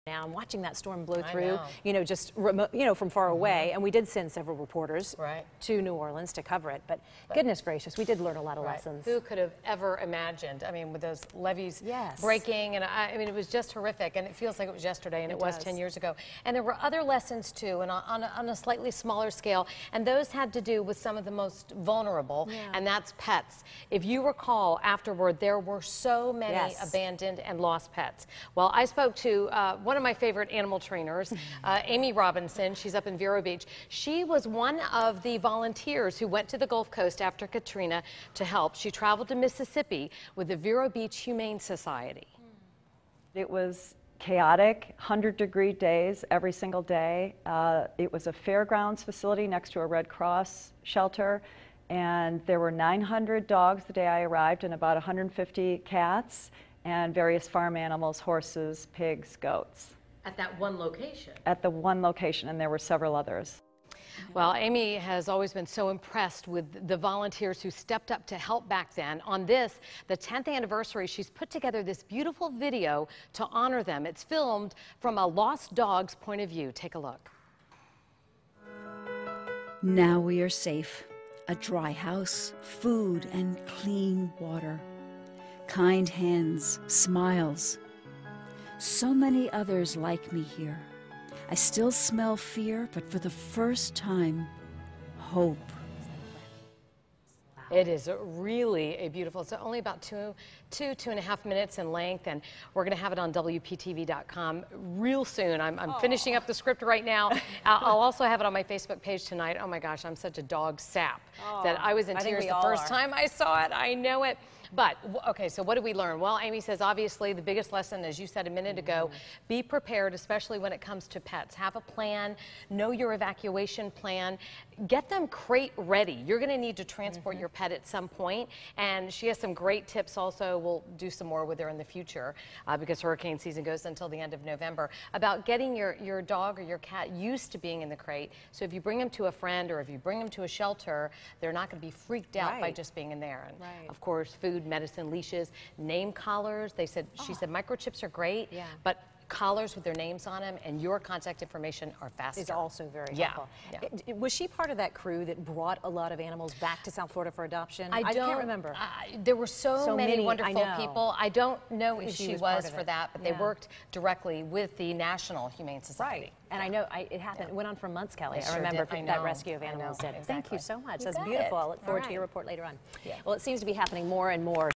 Now I'm watching that storm blow through, know. Just remote, from far away, and we did send several reporters Right. to New Orleans to cover it. But goodness gracious, we did learn a lot of Right. lessons. Who could have ever imagined? I mean, with those levees Yes. breaking, and I mean, it was just horrific. And it feels like it was yesterday, and it was does. 10 years ago. And there were other lessons too, and on a slightly smaller scale. And those had to do with some of the most vulnerable, and that's pets. If you recall, afterward, there were so many abandoned and lost pets. Well, I spoke to one of my favorite animal trainers, Amy Robinson. She's up in Vero Beach. She was one of the volunteers who went to the Gulf Coast after Katrina to help. She traveled to Mississippi with the Vero Beach Humane Society. It was chaotic, 100-degree days every single day. It was a fairgrounds facility next to a Red Cross shelter, and there were 900 dogs the day I arrived and about 150 cats and various farm animals, horses, pigs, goats. At that one location? At the one location, and there were several others. Well, Amy has always been so impressed with the volunteers who stepped up to help back then. On this, the 10th anniversary, she's put together this beautiful video to honor them. It's filmed from a lost dog's point of view. Take a look. Now we are safe. A dry house, food, and clean water. Kind hands, smiles. So many others like me here. I still smell fear, but for the first time, hope. It is really a beautiful, it's only about two and a half minutes in length, and we're going to have it on WPTV.com real soon. I'm finishing up the script right now. I'll also have it on my Facebook page tonight. Oh my gosh, I'm such a dog sap that I was in tears the first time I saw it. I know it. But, okay, so what did we learn? Well, Amy says, obviously, the biggest lesson, as you said a minute ago, be prepared, especially when it comes to pets. Have a plan, know your evacuation plan, get them crate ready. You're going to need to transport your pet at some point, and she has some great tips also. We'll do some more with her in the future because hurricane season goes until the end of November, about getting your dog or your cat used to being in the crate. So if you bring them to a friend or if you bring them to a shelter, they're not going to be freaked out by just being in there. And of course, food, medicine, leashes, name collars. They said, she said microchips are great, but collars with their names on them and your contact information are faster. Is also very helpful. Was she part of that crew that brought a lot of animals back to South Florida for adoption? I can't remember. There were so many wonderful people. I don't know if she was for it. that, but they worked directly with the National Humane Society. Right. And I know it happened. It went on for months, Kelly. It I sure remember did. that rescue of animals did. Exactly. Thank you so much. You That's got beautiful. it. I look forward to your report later on. Yeah. Well, it seems to be happening more and more.